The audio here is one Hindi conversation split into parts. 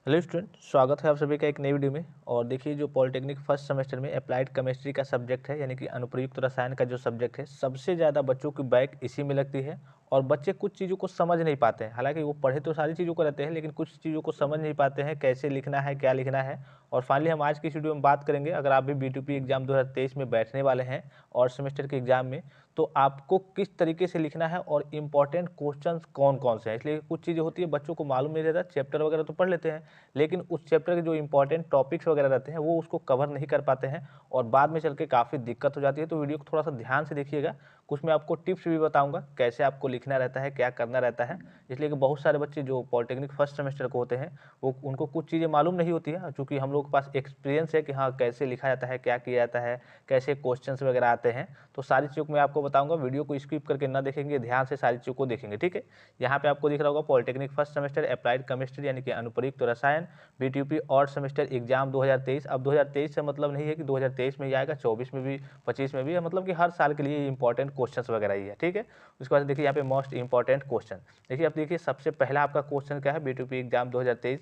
हेलो स्टूडेंट, स्वागत है आप सभी का एक नई वीडियो में। और देखिए, जो पॉलिटेक्निक फर्स्ट सेमेस्टर में अप्लाइड केमिस्ट्री का सब्जेक्ट है, यानी कि अनुप्रयुक्त रसायन का जो सब्जेक्ट है, सबसे ज़्यादा बच्चों की बैक इसी में लगती है। और बच्चे कुछ चीज़ों को समझ नहीं पाते हैं। हालांकि वो पढ़े तो सारी चीज़ों को रहते हैं, लेकिन कुछ चीज़ों को समझ नहीं पाते हैं, कैसे लिखना है, क्या लिखना है। और फाइनली हम आज की इस वीडियो में बात करेंगे, अगर आप भी बीटीपी एग्जाम 2023 में बैठने वाले हैं और सेमेस्टर के एग्जाम में, तो आपको किस तरीके से लिखना है और इम्पॉर्टेंट क्वेश्चंस कौन कौन से हैं। इसलिए कुछ चीज़ें होती है बच्चों को मालूम नहीं रहता, चैप्टर वगैरह तो पढ़ लेते हैं, लेकिन उस चैप्टर के जो इंपॉर्टेंट टॉपिक्स वगैरह रहते हैं वो उसको कवर नहीं कर पाते हैं और बाद में चल के काफ़ी दिक्कत हो जाती है। तो वीडियो को थोड़ा सा ध्यान से देखिएगा, कुछ मैं आपको टिप्स भी बताऊंगा कैसे आपको लिखना रहता है, क्या करना रहता है। इसलिए कि बहुत सारे बच्चे जो पॉलिटेक्निक फर्स्ट सेमेस्टर को होते हैं, वो उनको कुछ चीज़ें मालूम नहीं होती है, चूँकि हम लोग के पास एक्सपीरियंस है कि हाँ कैसे लिखा जाता है, क्या किया जाता है, कैसे क्वेश्चन वगैरह आते हैं। तो सारी चीज़ों को मैं आपको बताऊँगा, वीडियो को स्किप करके ना देखेंगे, ध्यान से सारी चीज़ों को देखेंगे, ठीक है। यहाँ पे आपको दिख रहा होगा polytechnic first semester applied chemistry, यानी कि अनुप्रयुक्त रसायन, बीटीपी और सेमेस्टर एग्जाम 2023। अब 2023 से मतलब नहीं है कि 2023 में ही आएगा, 24 में भी, 25 में भी है, मतलब कि हर साल के लिए इंपॉर्टेंट क्वेश्चंस वगैरह ही है, ठीक है। उसके बाद देखिए यहाँ पे मोस्ट इंपॉर्टेंट क्वेश्चन, देखिए अब देखिए सबसे पहला आपका क्वेश्चन क्या है, बीटीपी एग्जाम 2023,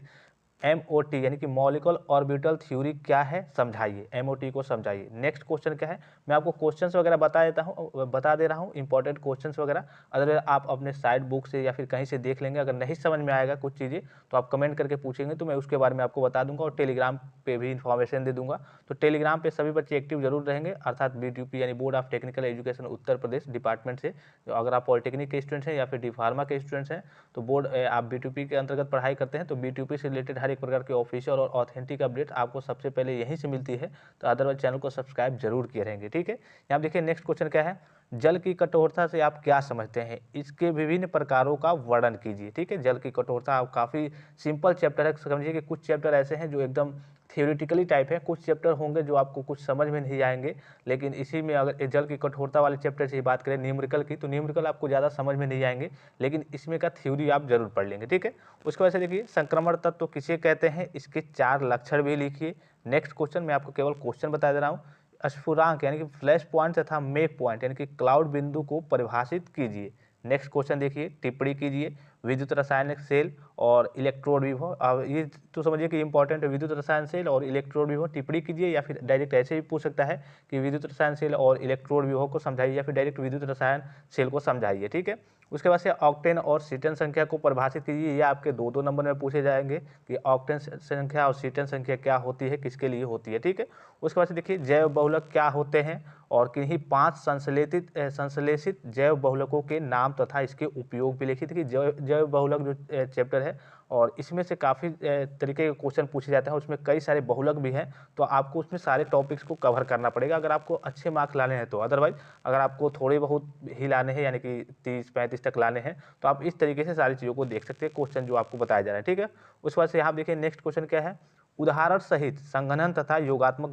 एमओटी यानी कि मॉलिक्यूलर ऑर्बिटल थ्योरी क्या है, समझाइए, एमओटी को समझाइए। नेक्स्ट क्वेश्चन क्या है, मैं आपको क्वेश्चंस वगैरह बता दे रहा हूँ इंपॉर्टेंट क्वेश्चंस वगैरह। अगर आप अपने साइड बुक से या फिर कहीं से देख लेंगे, अगर नहीं समझ में आएगा कुछ चीज़ें तो आप कमेंट करके पूछेंगे, तो मैं उसके बारे में आपको बता दूंगा और टेलीग्राम पे भी इन्फॉर्मेशन दे दूंगा। तो टेलीग्राम पे सभी बच्चे एक्टिव जरूर रहेंगे, अर्थात बीटीपी यानी board of technical education Uttar Pradesh department से। तो अगर आप पॉलिटेक्निक के स्टूडेंट्स हैं या फिर डी फार्मा के स्टूडेंट्स हैं, तो बोर्ड आप बीटीपी के अंतर्गत पढ़ाई करते हैं, तो बीटीपी से रिलेटेड हर एक प्रकार के ऑफिशियल और ऑथेंटिक अपडेट आपको सबसे पहले यहीं से मिलती है। तो अदरवाइज चैनल को सब्सक्राइब जरूर किए रहेंगे, ठीक है। यहाँ देखिए नेक्स्ट क्वेश्चन क्या है, जल की कठोरता से आप क्या समझते हैं, इसके विभिन्न प्रकारों का वर्णन कीजिए, ठीक है। जल की कठोरता आप काफ़ी सिंपल चैप्टर है, समझिए कि कुछ चैप्टर ऐसे हैं जो एकदम थियोरिटिकली टाइप है, कुछ चैप्टर होंगे जो आपको कुछ समझ में नहीं आएंगे। लेकिन इसी में अगर जल की कठोरता वाले चैप्टर से बात करें न्यूमेरिकल की, तो न्यूमेरिकल आपको ज़्यादा समझ में नहीं आएंगे, लेकिन इसमें का थ्योरी आप जरूर पढ़ लेंगे, ठीक है। उसके वजह से देखिए संक्रमण तत्व किसे कहते हैं, इसके 4 लक्षण भी लिखिए। नेक्स्ट क्वेश्चन, मैं आपको केवल क्वेश्चन बता दे रहा हूँ, स्फुरांक यानी कि फ्लैश पॉइंट तथा मेक पॉइंट यानी कि क्लाउड बिंदु को परिभाषित कीजिए। नेक्स्ट क्वेश्चन देखिए, टिप्पणी कीजिए, विद्युत रासायनिक सेल और इलेक्ट्रोड विभव। अब ये तो समझिए कि इंपॉर्टेंट है, विद्युत रसायन सेल और इलेक्ट्रोड विभव टिप्पणी कीजिए, या फिर डायरेक्ट ऐसे भी पूछ सकता है कि विद्युत रसायन सेल और इलेक्ट्रोड विभव को समझाइए, या फिर डायरेक्ट विद्युत रसायन सेल को समझाइए, ठीक है। उसके बाद से ऑक्टेन और सीटन संख्या को परिभाषित कीजिए। ये आपके दो दो नंबर में पूछे जाएंगे कि ऑक्टेन संख्या और सीटन संख्या क्या होती है, किसके लिए होती है, ठीक है। उसके बाद से देखिए जैव बहुलक क्या होते हैं और किन्हीं 5 संश्लेषित जैव बहुलकों के नाम तथा इसके उपयोग भी लिखिए। देखिए जैव बहुलक जो चैप्टर है, और इसमें से काफ़ी तरीके के क्वेश्चन पूछे जाते हैं, उसमें कई सारे बहुलक भी हैं, तो आपको उसमें सारे टॉपिक्स को कवर करना पड़ेगा अगर आपको अच्छे मार्क्स लाने हैं तो। अदरवाइज अगर आपको थोड़े बहुत ही लाने हैं, यानी कि 30-35 तक लाने हैं, तो आप इस तरीके से सारी चीज़ों को देख सकते हैं, क्वेश्चन जो आपको बताया जा रहा है, ठीक है। उसके बाद से यहाँ देखिए नेक्स्ट क्वेश्चन क्या है, उदाहरण सहित संघनन तथा योगात्मक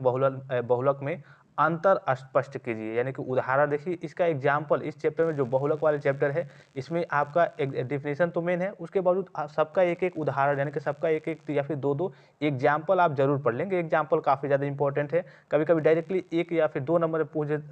बहुलक में अंतर स्पष्ट कीजिए। यानी कि उदाहरण देखिए, इसका एग्जाम्पल इस चैप्टर में जो बहुलक वाले चैप्टर है, इसमें आपका एक डेफिनेशन तो मेन है, उसके बावजूद सबका एक एक उदाहरण, यानी कि सबका एक एक या फिर दो दो एग्जाम्पल आप जरूर पढ़ लेंगे। एग्जाम्पल काफ़ी ज़्यादा इंपॉर्टेंट है, कभी कभी डायरेक्टली एक या फिर दो नंबर में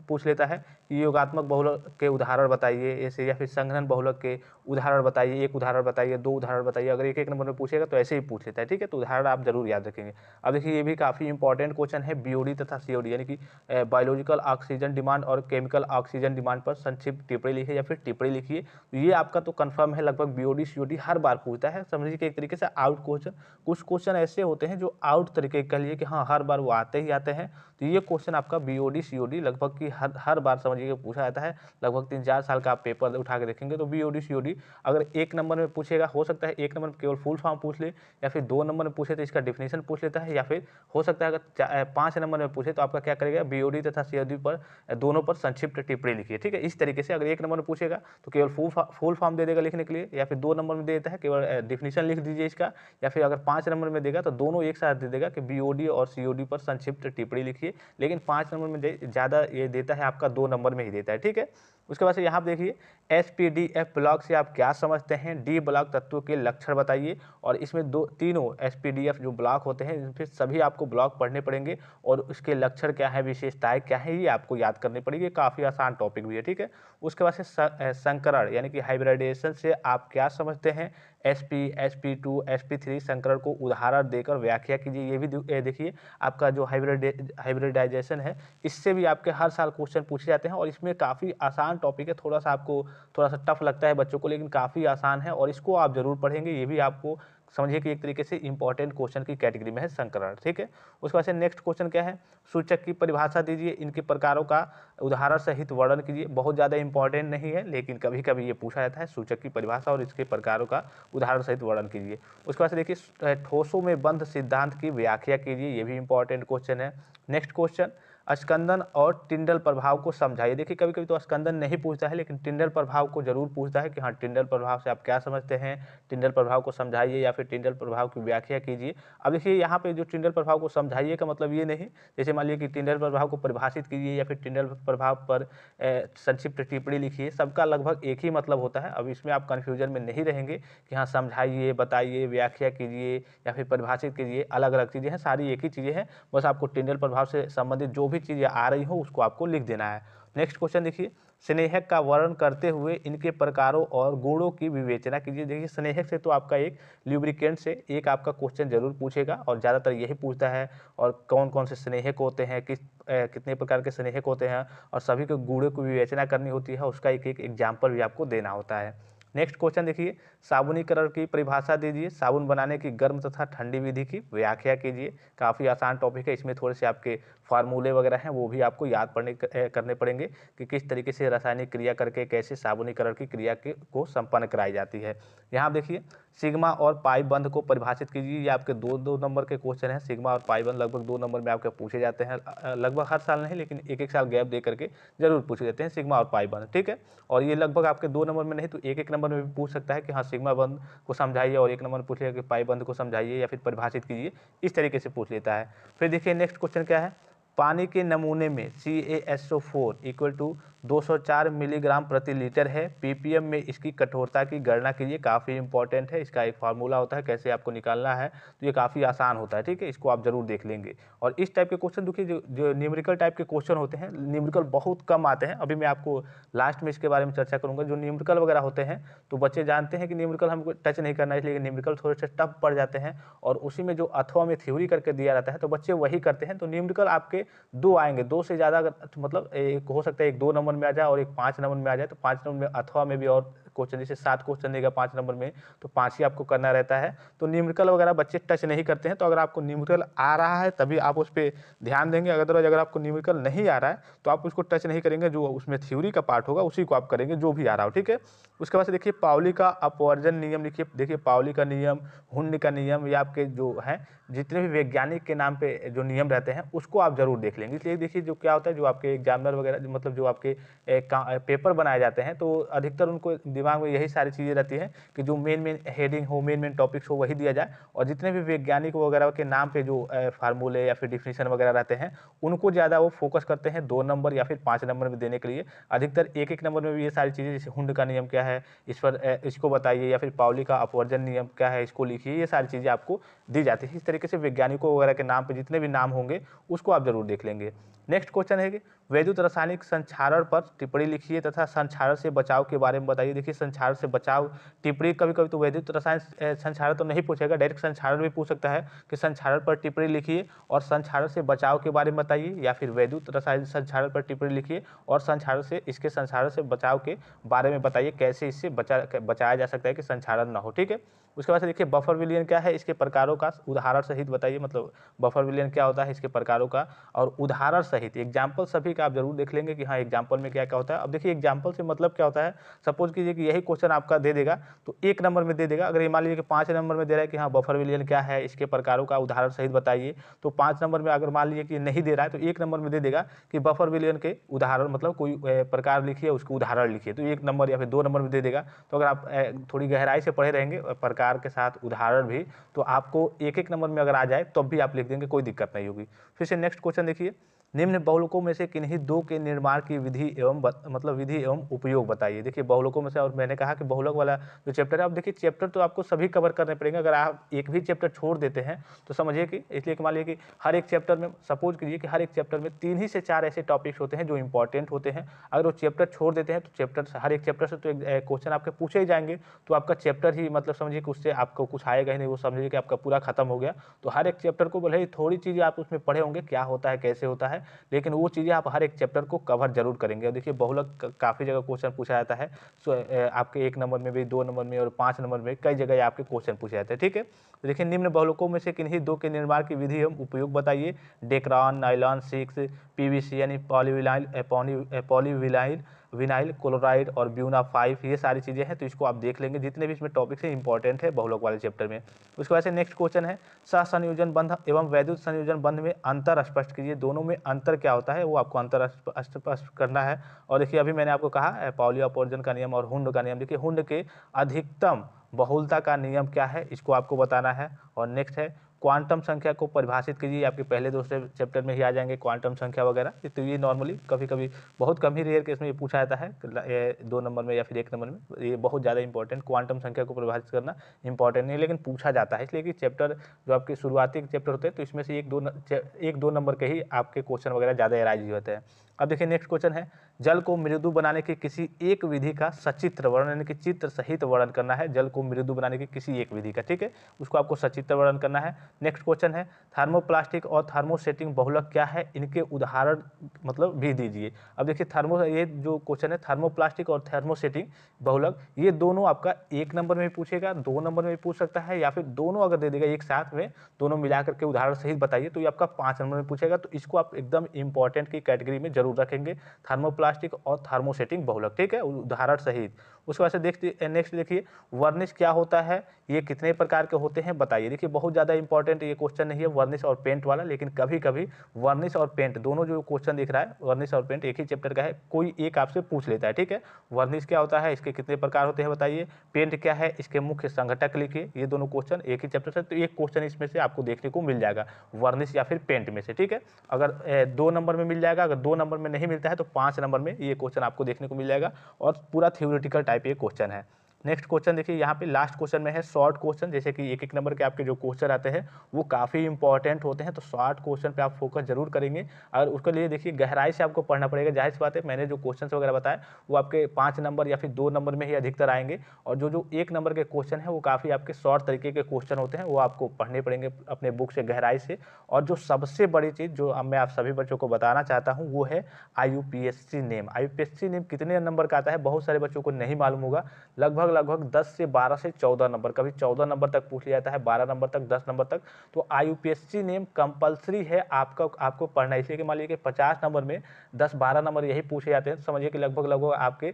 पूछ लेता है कि योगात्मक बहुलक के उदाहरण बताइए ऐसे, या फिर संघनन बहुलक के उदाहरण बताइए, एक उदाहरण बताइए, दो उदाहरण बताइए। अगर एक एक नंबर में पूछेगा तो ऐसे ही पूछ लेता है, ठीक है। तो उदाहरण आप जरूर याद रखेंगे। अब देखिए ये भी काफ़ी इंपॉर्टेंट क्वेश्चन है, बीओडी तथा सीओडी यानी कि बायोलॉजिकल ऑक्सीजन डिमांड और केमिकल ऑक्सीजन डिमांड पर संक्षिप्त टिप्पणी लिखिए या फिर टिप्पणी लिखिए। तो ये आपका तो कंफर्म है, लगभग बीओडी सीओडी हर बार पूछता है, समझिए कि एक तरीके से आउट क्वेश्चन। कुछ क्वेश्चन ऐसे होते हैं जो आउट तरीके कह लिए कि हाँ हर बार वो आते ही आते हैं। तो ये क्वेश्चन आपका बीओडी सीओडी लगभग की हर बार समझिए कि पूछा जाता है। लगभग 3-4 साल का आप पेपर उठा के देखेंगे तो बीओडी सीओडी अगर एक नंबर में पूछेगा, हो सकता है एक नंबर में केवल फुल फॉर्म पूछ ले, या फिर 2 नंबर में पूछे तो इसका डेफिनेशन पूछ लेता है, या फिर हो सकता है अगर 5 नंबर में पूछे तो आपका क्या करेगा, बीओडी तथा सीओडी पर दोनों पर संक्षिप्त टिप्पणी लिखिए, ठीक है। इस तरीके से अगर एक नंबर में पूछेगा तो केवल फुल फॉर्म दे देगा लिखने के लिए, या फिर 2 नंबर में दे देता है केवल डेफिनेशन लिख दीजिए इसका, या फिर अगर 5 नंबर में देगा तो दोनों एक साथ दे देगा कि बीओडी और सीओडी पर संक्षिप्त टिप्पणी लिखिए। लेकिन 5 नंबर में ज़्यादा ये देता है आपका 2 नंबर में ही देता है, ठीक है। उसके बाद से यहाँ देखिए एसपीडीएफ ब्लॉक से आप क्या समझते हैं, डी ब्लॉक तत्वों के लक्षण बताइए। और इसमें तीनों एसपीडीएफ जो ब्लॉक होते हैं, इन फिर सभी आपको ब्लॉक पढ़ने पड़ेंगे, और उसके लक्षण क्या है, विशेषताएं क्या है, ये आपको याद करनी पड़ेगी। काफ़ी आसान टॉपिक भी है, ठीक है। उसके बाद से संकरण यानी कि हाइब्रिडाइजेशन से आप क्या समझते हैं, sp, sp2, sp3 संकरण को उदाहरण देकर व्याख्या कीजिए। ये भी देखिए आपका जो हाइब्रिडाइजेशन है, इससे भी आपके हर साल क्वेश्चन पूछे जाते हैं और इसमें काफ़ी आसान टॉपिक है। थोड़ा सा आपको थोड़ा सा टफ लगता है बच्चों को, लेकिन काफ़ी आसान है और इसको आप जरूर पढ़ेंगे। ये भी आपको समझिए कि एक तरीके से इंपॉर्टेंट क्वेश्चन की कैटेगरी में है संकरण, ठीक है। उसके बाद से नेक्स्ट क्वेश्चन क्या है, सूचक की परिभाषा दीजिए, इनके प्रकारों का उदाहरण सहित वर्णन कीजिए। बहुत ज़्यादा इंपॉर्टेंट नहीं है, लेकिन कभी कभी ये पूछा जाता है, सूचक की परिभाषा और इसके प्रकारों का उदाहरण सहित वर्णन कीजिए। उसके बाद से देखिए ठोसों में बंध सिद्धांत की व्याख्या कीजिए, ये भी इंपॉर्टेंट क्वेश्चन है। नेक्स्ट क्वेश्चन, स्कंदन और टिंडल प्रभाव को समझाइए। देखिए कभी कभी तो स्कंदन नहीं पूछता है, लेकिन टिंडल प्रभाव को जरूर पूछता है कि हाँ टिंडल प्रभाव से आप क्या समझते हैं, टिंडल प्रभाव को समझाइए या फिर टिंडल प्रभाव की व्याख्या कीजिए। अब देखिए यहाँ पे जो टिंडल प्रभाव को समझाइए का मतलब ये नहीं, जैसे मान लीजिए कि टिंडल प्रभाव को परिभाषित कीजिए या फिर टिंडल प्रभाव पर संक्षिप्त टिप्पणी लिखिए, सबका लगभग एक ही मतलब होता है। अब इसमें आप कन्फ्यूजन में नहीं रहेंगे कि हाँ समझाइए, बताइए, व्याख्या कीजिए या फिर परिभाषित कीजिए, अलग अलग चीज़ें हैं, सारी एक ही चीज़ें हैं। बस आपको टिंडल प्रभाव से संबंधित जो भी चीज़ें आ रही हो उसको आपको लिख देना है। नेक्स्ट क्वेश्चन देखिए, स्नेहक का वर्णन करते हुए इनके प्रकारों और गुणों की विवेचना कीजिए। देखिए स्नेहक से तो आपका एक ल्यूब्रिकेंट से एक आपका क्वेश्चन जरूर पूछेगा और ज़्यादातर यही पूछता है, और कौन कौन से स्नेहक होते हैं, कितने प्रकार के स्नेहक होते हैं, और सभी के गुणों की विवेचना करनी होती है, उसका एक एक एग्जाम्पल भी आपको देना होता है। नेक्स्ट क्वेश्चन देखिए, साबुनीकरण की परिभाषा दीजिए, साबुन बनाने की गर्म तथा ठंडी विधि की व्याख्या कीजिए। काफ़ी आसान टॉपिक है, इसमें थोड़े से आपके फार्मूले वगैरह हैं वो भी आपको याद करने पड़ेंगे कि किस तरीके से रासायनिक क्रिया करके कैसे साबुनीकरण की क्रिया को संपन्न कराई जाती है। यहाँ देखिए सिग्मा और पाई बंध को परिभाषित कीजिए। ये आपके दो नंबर के क्वेश्चन हैं। सिग्मा और पाई बंध लगभग 2 नंबर में आपके पूछे जाते हैं, लगभग हर साल नहीं, लेकिन एक एक साल गैप दे करके जरूर पूछे जाते हैं सिग्मा और पाई बंध, ठीक है। और ये लगभग आपके 2 नंबर में नहीं तो एक एक नंबर में भी पूछ सकता है कि हाँ सिग्मा बंध को समझाइए, और एक नंबर में पूछेगा कि पाई बंध को समझाइए या फिर परिभाषित कीजिए, इस तरीके से पूछ लेता है। फिर देखिए नेक्स्ट क्वेश्चन क्या है, पानी के नमूने में CaSO4 इक्वल टू 204 मिलीग्राम प्रति लीटर है, ppm में इसकी कठोरता की गणना कीजिए। काफ़ी इंपॉर्टेंट है, इसका एक फार्मूला होता है कैसे आपको निकालना है, तो ये काफ़ी आसान होता है, ठीक है। इसको आप जरूर देख लेंगे। और इस टाइप के क्वेश्चन देखिए जो न्यूमेरिकल टाइप के क्वेश्चन होते हैं, न्यूमेरिकल बहुत कम आते हैं। अभी मैं आपको लास्ट में इसके बारे में चर्चा करूँगा। जो न्यूमेरिकल वगैरह होते हैं तो बच्चे जानते हैं कि न्यूमेरिकल हमको टच नहीं करना है, इसलिए न्यूमेरिकल थोड़े से टफ पड़ जाते हैं, और उसी में जो अथवा में थ्योरी करके दिया जाता है तो बच्चे वही करते हैं। तो न्यूमेरिकल आपके 2 आएंगे, 2 से ज़्यादा मतलब एक हो सकता है एक 2 नंबर में आ जाए और एक 5 नंबर में आ जाए। तो 5 नंबर में अथवा में भी और क्वेश्चन, जैसे 7 क्वेश्चन देगा 5 नंबर में, तो 5 ही आपको करना रहता है। तो न्यूमेरिकल वगैरह बच्चे टच नहीं करते हैं। तो अगर आपको न्यूमेरिकल आ रहा है तभी आप उस पर ध्यान देंगे, अदरवाइज अगर आपको न्यूमेरिकल नहीं आ रहा है तो आप उसको टच नहीं करेंगे। जो उसमें थ्योरी का पार्ट होगा उसी को आप करेंगे, जो भी आ रहा हो, ठीक है। उसके बाद से देखिए पाउली का अपवर्जन नियम लिखिए। देखिए पाउली का नियम, हुंड का नियम, ये आपके जो है जितने भी वैज्ञानिक के नाम पे जो नियम रहते हैं उसको आप जरूर देख लेंगे। इसलिए देखिए जो क्या होता है, जो आपके एग्जामिनर वगैरह मतलब जो आपके पेपर बनाए जाते हैं तो अधिकतर उनको दिमाग में यही सारी चीज़ें रहती हैं कि जो मेन हेडिंग हो, मेन टॉपिक्स हो वही दिया जाए, और जितने भी वैज्ञानिक वगैरह के नाम पे जो फार्मूले या फिर डिफिनीशन वगैरह रहते हैं उनको ज़्यादा वो फोकस करते हैं 2 नंबर या फिर 5 नंबर में देने के लिए। अधिकतर एक एक नंबर में भी ये सारी चीज़ें, जैसे हुंड का नियम क्या है इस पर इसको बताइए, या फिर पाउली का अपवर्जन नियम क्या है इसको लिखिए, ये सारी चीज़ें आपको दी जाती है। इस तरीके से वैज्ञानिकों वगैरह के नाम पे जितने भी नाम होंगे उसको आप जरूर देख लेंगे। नेक्स्ट क्वेश्चन है कि वैद्युत रासायनिक संक्षारण पर टिप्पणी लिखिए तथा संक्षारण से बचाव के बारे में बताइए। देखिए संक्षारण से बचाव टिप्पणी, कभी कभी तो वैद्युत रसायन संक्षारण तो नहीं पूछेगा, डायरेक्ट संक्षारण भी पूछ सकता है कि संक्षारण पर टिप्पणी लिखिए और संक्षारण से बचाव के बारे में बताइए, या फिर वैद्युत रसायन संक्षारण पर टिप्पणी लिखिए और संक्षारण से इसके संक्षारण से बचाव के बारे में बताइए, कैसे इससे बचाया जा सकता है कि संक्षारण ना हो, ठीक है। उसके बाद से देखिए बफर विलयन क्या है, इसके प्रकारों का उदाहरण सहित बताइए। मतलब बफर विलयन क्या होता है, इसके प्रकारों का और उदाहरण सहित एग्जाम्पल सभी का आप जरूर देख लेंगे कि हाँ एग्जाम्पल में क्या क्या होता है। अब देखिए एग्जाम्पल से मतलब क्या होता है, सपोज कीजिए कि यही क्वेश्चन आपका दे देगा तो 1 नंबर में दे देगा। अगर ये मान लीजिए कि 5 नंबर में दे रहा है कि हाँ बफर विलयन क्या है, इसके प्रकारों का उदाहरण सहित बताइए, तो 5 नंबर में अगर मान लीजिए कि नहीं दे रहा है तो 1 नंबर में दे देगा कि बफर विलयन के उदाहरण मतलब कोई प्रकार लिखिए, उसको उदाहरण लिखिए, तो 1 नंबर या फिर 2 नंबर में दे देगा। तो अगर आप थोड़ी गहराई से पढ़े रहेंगे प्रकार के साथ उदाहरण भी, तो आपको एक एक नंबर में अगर आ जाए तब भी आप लिख देंगे, कोई दिक्कत नहीं होगी। फिर से नेक्स्ट क्वेश्चन देखिए, निम्न बहुलकों में से किन्हीं दो के निर्माण की विधि एवं मतलब विधि एवं उपयोग बताइए। देखिए बहुलकों में से, और मैंने कहा कि बहुलक वाला जो चैप्टर है, अब देखिए चैप्टर तो आपको सभी कवर करने पड़ेंगे। अगर आप एक भी चैप्टर छोड़ देते हैं तो समझिए कि, इसलिए मान लीजिए कि हर एक चैप्टर में, सपोज कीजिए कि हर एक चैप्टर में 3 ही से 4 ऐसे टॉपिक्स होते हैं जो इंपॉर्टेंट होते हैं। अगर वो चैप्टर छोड़ देते हैं तो चैप्टर, हर एक चैप्टर से तो एक क्वेश्चन आपके पूछे ही जाएंगे, तो आपका चैप्टर ही मतलब समझिए कि उससे आपको कुछ आएगा ही नहीं, वो समझिए कि आपका पूरा खत्म हो गया। तो हर एक चैप्टर को भले ही थोड़ी चीज़ें आप उसमें पढ़े होंगे, क्या होता है कैसे होता है, लेकिन वो चीज़ें आप हर एक चैप्टर को कवर जरूर करेंगे। और देखिए बहुलक काफ़ी जगह क्वेश्चन पूछा जाता है, आपके 1 नंबर में भी, 2 नंबर में और 5 नंबर में कई जगह आपके क्वेश्चन पूछे जाते हैं। ठीक है, तो देखिए निम्न बहुलकों में से किन्हीं दो के निर्माण की विधि एवं उपयोग बताइए। डेक्रान, नाइलॉन 6, पीवीसी यानी पॉलीविनाइल विनाइल क्लोराइड और ब्यूना 5, ये सारी चीज़ें हैं। तो इसको आप देख लेंगे, जितने भी इसमें टॉपिक्स हैं इंपॉर्टेंट है बहुलक वाले चैप्टर में। उसके बाद से नेक्स्ट क्वेश्चन है, सहसंयोजन बंध एवं वैद्युत संयोजन बंध में अंतर स्पष्ट कीजिए। दोनों में अंतर क्या होता है वो आपको अंतर स्पष्ट करना है। और देखिए अभी मैंने आपको कहा पाउली अपवर्जन का नियम और हुंड का नियम। देखिए हुंड के अधिकतम बहुलता का नियम क्या है, इसको आपको बताना है। और नेक्स्ट है क्वांटम संख्या को परिभाषित कीजिए। आपके पहले दूसरे चैप्टर में ही आ जाएंगे क्वांटम संख्या वगैरह। तो ये नॉर्मली कभी कभी बहुत कम ही रेयर केस में ये पूछा जाता है, 2 नंबर में या फिर 1 नंबर में। ये बहुत ज़्यादा इंपॉर्टेंट, क्वांटम संख्या को परिभाषित करना इंपॉर्टेंट नहीं, लेकिन पूछा जाता है, इसलिए कि चैप्टर जो आपके शुरुआती चैप्टर होते हैं तो इसमें से 1-2 नंबर के ही आपके क्वेश्चन वगैरह ज़्यादा एराइज होते हैं। अब देखिए नेक्स्ट क्वेश्चन है, जल को मृदु बनाने की किसी एक विधि का सचित्र वर्णन, यानी कि चित्र सहित वर्णन करना है। जल को मृदु बनाने की किसी एक विधि का, ठीक है, उसको आपको सचित्र वर्णन करना है। नेक्स्ट क्वेश्चन है, थर्मोप्लास्टिक और थर्मोसेटिंग बहुलक क्या है, इनके उदाहरण मतलब भी दीजिए। अब देखिए ये जो क्वेश्चन है थर्मोप्लास्टिक और थर्मोसेटिंग बहुलक, ये दोनों आपका 1 नंबर में पूछेगा, 2 नंबर में पूछ सकता है, या फिर दोनों अगर दे देगा एक साथ में, दोनों मिलाकर के उदाहरण सहित बताइए, तो ये आपका 5 नंबर में पूछेगा। तो इसको आप एकदम इंपॉर्टेंट की कैटेगरी में जरूर रखेंगे, थर्मोप्लास्टिक और थर्मोसेटिंग बहुलक, ठीक है, उदाहरण सहित। उसके बाद से नेक्स्ट देखिए, वर्निश क्या होता है, ये कितने प्रकार के होते हैं बताइए। देखिए बहुत ज़्यादा इंपॉर्टेंट ये क्वेश्चन नहीं है वर्निश और पेंट वाला, लेकिन कभी कभी वर्निश और पेंट दोनों जो क्वेश्चन दिख रहा है, वर्निश और पेंट एक ही चैप्टर का है, कोई एक आपसे पूछ लेता है, ठीक है। वर्निश क्या होता है, इसके कितने प्रकार होते हैं बताइए, पेंट क्या है, इसके मुख्य संघटक लिखिए। ये दोनों क्वेश्चन एक ही चैप्टर से, तो एक क्वेश्चन इसमें से आपको देखने को मिल जाएगा, वर्निश या फिर पेंट में से, ठीक है। अगर 2 नंबर में मिल जाएगा, अगर 2 नंबर में नहीं मिलता है तो 5 नंबर में ये क्वेश्चन आपको देखने को मिल जाएगा, और पूरा थ्योरेटिकल टाइप ये क्वेश्चन है। नेक्स्ट क्वेश्चन देखिए, यहाँ पे लास्ट क्वेश्चन में है शॉर्ट क्वेश्चन, जैसे कि 1-1 नंबर के आपके जो क्वेश्चन आते हैं वो काफ़ी इंपॉर्टेंट होते हैं, तो शॉर्ट क्वेश्चन पे आप फोकस जरूर करेंगे। और उसके लिए देखिए गहराई से आपको पढ़ना पड़ेगा, जाहिर सी बात है, मैंने जो क्वेश्चन वगैरह बताया वो आपके 5 नंबर या फिर 2 नंबर में ही अधिकतर आएंगे, और जो 1 नंबर के क्वेश्चन है वो काफ़ी आपके शॉर्ट तरीके के क्वेश्चन होते हैं, वो आपको पढ़ने पड़ेंगे अपने बुक से गहराई से। और जो सबसे बड़ी चीज़ जो मैं आप सभी बच्चों को बताना चाहता हूँ वो है IUPAC नेम। IUPAC नेम कितने नंबर का आता है बहुत सारे बच्चों को नहीं मालूम होगा, लगभग 10 से 12 से 14 नंबर, कभी 14 नंबर तक पूछ लिया जाता है, 12 नंबर तक, 10 नंबर तक। तो IUPAC नेम कंपलसरी है आपको पढ़ना, इसलिए कि मान लीजिए कि 50 नंबर में 10-12 नंबर यही पूछे जाते हैं, तो समझिए कि लगभग आपके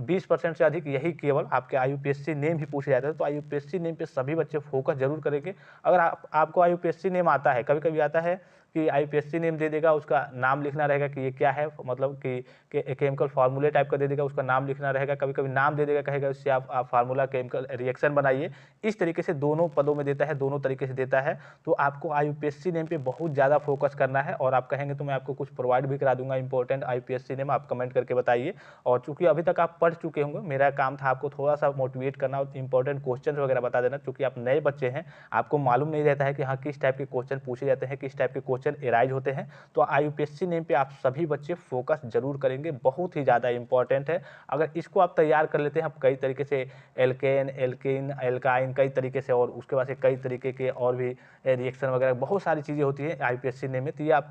20% से अधिक यही केवल आपके IUPAC नेम ही पूछे जाते हैं। तो IUPAC नेम पे सभी बच्चे फोकस जरूर करेंगे। अगर आपको IUPAC नेम आता है, कभी कभी आता है कि IUPAC नेम दे देगा, उसका नाम लिखना रहेगा कि ये क्या है, मतलब कि केमिकल फार्मूले टाइप का दे देगा, उसका नाम लिखना रहेगा। कभी कभी नाम दे देगा, कहेगा इससे आप फार्मूला केमिकल रिएक्शन बनाइए। इस तरीके से दोनों पदों में देता है, दोनों तरीके से देता है। तो आपको IUPAC नेम पे बहुत ज़्यादा फोकस करना है, और आप कहेंगे तो मैं आपको कुछ प्रोवाइड भी करा दूंगा इंपॉर्टेंट IUPAC नेम, आप कमेंट करके बताइए। और चूंकि अभी तक आप पढ़ चुके होंगे, मेरा काम था आपको थोड़ा सा मोटिवेट करना और इंपॉर्टेंट क्वेश्चन वगैरह बता देना। चूंकि आप नए बच्चे हैं, आपको मालूम नहीं रहता है कि हाँ किस टाइप के क्वेश्चन पूछे जाते हैं, किस टाइप के क्वेश्चन एराइज होते हैं। तो IUPAC नेम पे आप सभी बच्चे फोकस जरूर करेंगे, बहुत ही ज़्यादा इंपॉर्टेंट है। अगर इसको आप तैयार कर लेते हैं, आप कई तरीके से एल्केन, एल्किन, एल्काइन, कई तरीके से, और उसके बाद से कई तरीके के और भी रिएक्शन वगैरह बहुत सारी चीज़ें होती है IUPAC नेम में। तो ये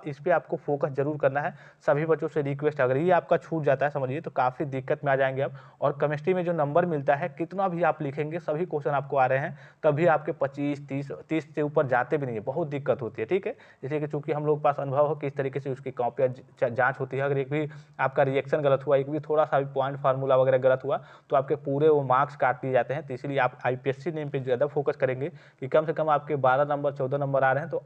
इस पे आपको फोकस जरूर करना है। सभी बच्चों से रिक्वेस्ट, अगर ये आपका छूट जाता है समझिए तो काफ़ी दिक्कत में आ जाएंगे आप। और केमिस्ट्री में जो नंबर मिलता है, कितना भी आप लिखेंगे, सभी क्वेश्चन आपको आ रहे हैं, तभी आपके 25-30 से ऊपर जाते भी नहीं है, बहुत दिक्कत होती है, ठीक है। इसलिए कि चूंकि हम लोग पास अनुभव हो किस तरीके से उसकी कॉपियाँ जांच होती है। अगर एक भी आपका रिएक्शन गलत हुआ, एक भी थोड़ा सा भी पॉइंट फार्मूला वगैरह गलत हुआ, तो आपके पूरे वो मार्क्स काट दिए जाते हैं। तो इसलिए आप IUPAC नेम पे ज़्यादा फोकस करेंगे कि कम से कम आपके 12 नंबर 14 नंबर आ रहे हैं, तो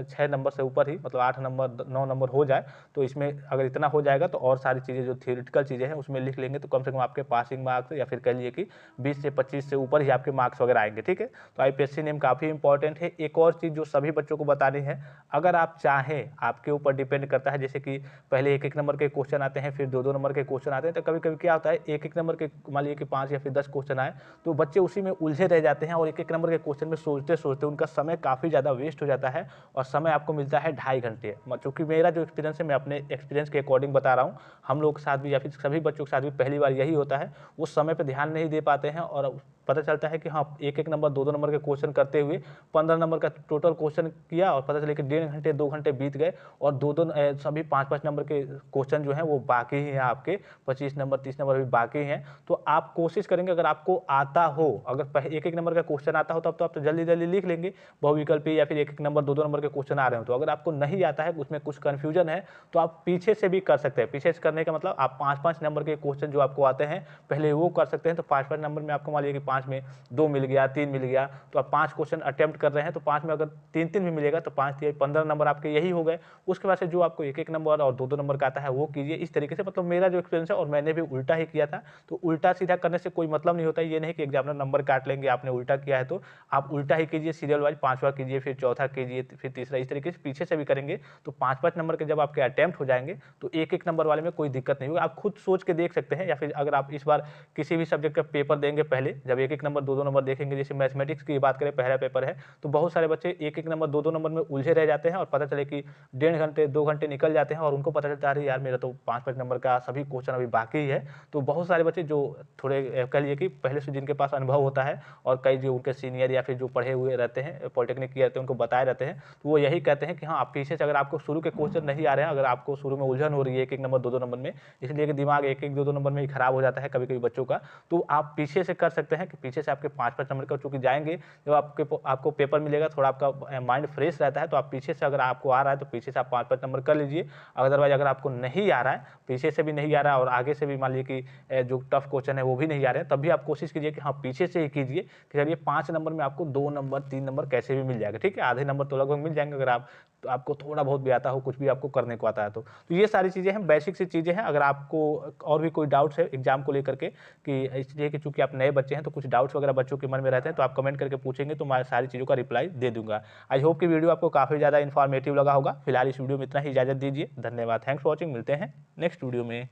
6 नंबर से ऊपर ही, मतलब 8 नंबर 9 नंबर हो जाए। तो इसमें अगर इतना हो जाएगा तो और सारी चीज़ें जो थियोरेटिकल चीज़ें हैं उसमें लिख लेंगे, तो कम से कम आपके पासिंग मार्क्स या फिर कह लीजिए कि 20 से 25 से ऊपर ही आपके मार्क्स वगैरह आएंगे, ठीक है। तो IUPAC नेम काफ़ी इंपॉर्टेंट है। एक और चीज़ जो सभी बच्चों को बतानी है, अगर आप चाहें, आपके ऊपर डिपेंड करता है, जैसे कि पहले 1-1 नंबर के क्वेश्चन आते हैं, फिर 2-2 नंबर के क्वेश्चन आते हैं, तो कभी-कभी क्या होता है 1-1 नंबर के मान लीजिए कि 5 या फिर 10 क्वेश्चन आए, तो बच्चे उसी में उलझे रह जाते हैं और 1-1 नंबर के क्वेश्चन में सोचते-सोचते उनका समय काफ़ी ज़्यादा वेस्ट हो जाता है और समय आपको मिलता है 2.5 घंटे। चूँकि मेरा जो एक्सपीरियंस है, मैं अपने एक्सपीरियंस के अकॉर्डिंग बता रहा हूँ, हम लोग के साथ भी या फिर सभी बच्चों के साथ भी पहली बार यही होता है, वो समय पे ध्यान नहीं दे पाते हैं और पता चलता है कि हाँ 1-1 नंबर 2-2 नंबर के क्वेश्चन करते हुए 15 नंबर का टोटल क्वेश्चन किया और पता चले कि 1.5 घंटे 2 घंटे बीत गए और 2-2 सभी 5-5 नंबर के क्वेश्चन जो हैं वो बाकी ही हैं, आपके 25 नंबर 30 नंबर भी बाकी हैं। तो आप कोशिश करेंगे, अगर आपको आता हो, अगर 1-1 नंबर का क्वेश्चन आता हो तब तो आप तो जल्दी-जल्दी लिख लेंगे बहुविकल्पी या फिर 1-1 नंबर 2-2 नंबर के क्वेश्चन आ रहे हो। तो अगर आपको नहीं आता है, उसमें कुछ कन्फ्यूजन है, तो आप पीछे से भी कर सकते हैं। पीछे से करने का मतलब आप 5-5 नंबर के क्वेश्चन जो आपको आते हैं पहले वो कर सकते हैं। तो 5-5 नंबर में आपको मान लीजिए कि 5 में 2 मिल गया, 3 मिल गया, तो आप 5 क्वेश्चन अटेम्प्ट कर रहे हैं, तो 5 में अगर 3-3 भी मिलेगा तो 5-3 15 नंबर आपके यही हो गए। उसके बाद से जो आपको 1-1 नंबर और 2-2 नंबर का आता है वो कीजिए इस तरीके से। मतलब मेरा जो एक्सपीरियंस है, और मैंने भी उल्टा ही किया था, तो उल्टा सीधा करने से कोई मतलब नहीं होता। ये नहीं कि एग्जामिनर नंबर काट लेंगे, आपने उल्टा किया है, तो आप उल्टा ही कीजिए, सीरियल वाइज 5वां कीजिए, फिर चौथा कीजिए, फिर तीसरा, इस तरीके से पीछे से भी करेंगे तो 5-5 नंबर के जब आपके अटेम्प्ट हो जाएंगे तो 1-1 नंबर वाले में कोई दिक्कत नहीं होगी। आप खुद सोच के देख सकते हैं, या फिर अगर आप इस बार किसी भी सब्जेक्ट का पेपर देंगे, पहले जब 1-1 नंबर 2-2 नंबर देखेंगे, जैसे मैथमेटिक्स की बात करें, पहला पेपर है, तो बहुत सारे बच्चे 1-1 नंबर 2-2 नंबर में उलझे रह जाते हैं और पता चले कि 1.5 घंटे 2 घंटे निकल जाते हैं और उनको पता चलता है अरे यार मेरा तो 5-5 नंबर का सभी क्वेश्चन अभी बाकी ही है। तो बहुत सारे बच्चे जो थोड़े कह लीजिए कि पहले से जिनके पास अनुभव होता है और कई जो उनके सीनियर या फिर जो पढ़े हुए रहते हैं, पॉलिटेक्निक किए रहते हैं, उनको बताए रहते हैं, तो वो यही कहते हैं कि हाँ, आप पीछे से अगर आपको शुरू के क्वेश्चन नहीं आ रहे हैं, अगर आपको शुरू में उलझन हो रही है 1-1 नंबर 2-2 नंबर में, इसलिए कि दिमाग 1-1 2-2 नंबर में ही खराब हो जाता है कभी-कभी बच्चों का, तो आप पीछे से कर सकते हैं कि पीछे से आपके 5-5 नंबर का चूँकि जाएँगे, जब आपको पेपर मिलेगा, थोड़ा आपका माइंड फ्रेश रहता है, तो आप पीछे से अगर आपको आ रहा है तो पीछे से आप 5-5 नंबर कर लीजिए। अदरवाइज़ अगर आपको नहीं आ रहा है, पीछे से भी नहीं आ रहा है और आगे से भी मान लीजिए कि जो टफ क्वेश्चन है वो भी नहीं आ रहे हैं, तब भी आप कोशिश कीजिए कि हाँ, पीछे से ही कीजिए कि चलिए 5 नंबर में आपको 2 नंबर 3 नंबर कैसे भी मिल जाएगा, ठीक है? आधे नंबर तो लगभग मिल जाएँगे अगर आपको थोड़ा बहुत भी आता हो, कुछ भी आपको करने को आता है तो। तो ये सारी चीज़ें हैं, बेसिक सी चीज़ें हैं। अगर आपको और भी कोई डाउट्स है एग्ज़ाम को लेकर के, कि इसलिए कि चूँकि आप नए बच्चे हैं तो कुछ डाउट्स वगैरह बच्चों के मन में रहते हैं, तो आप कमेंट करके पूछेंगे तो मैं सारी चीज़ों का रिप्लाई दे दूँगा। आई होप कि वीडियो आपको काफ़ी ज़्यादा इन्फॉर्मेटिव लगा होगा। फिलहाल इस वीडियो में इतना ही, इजाज़त दीजिए। धन्यवाद। Thanks for watching. मिलते हैं नेक्स्ट वीडियो में।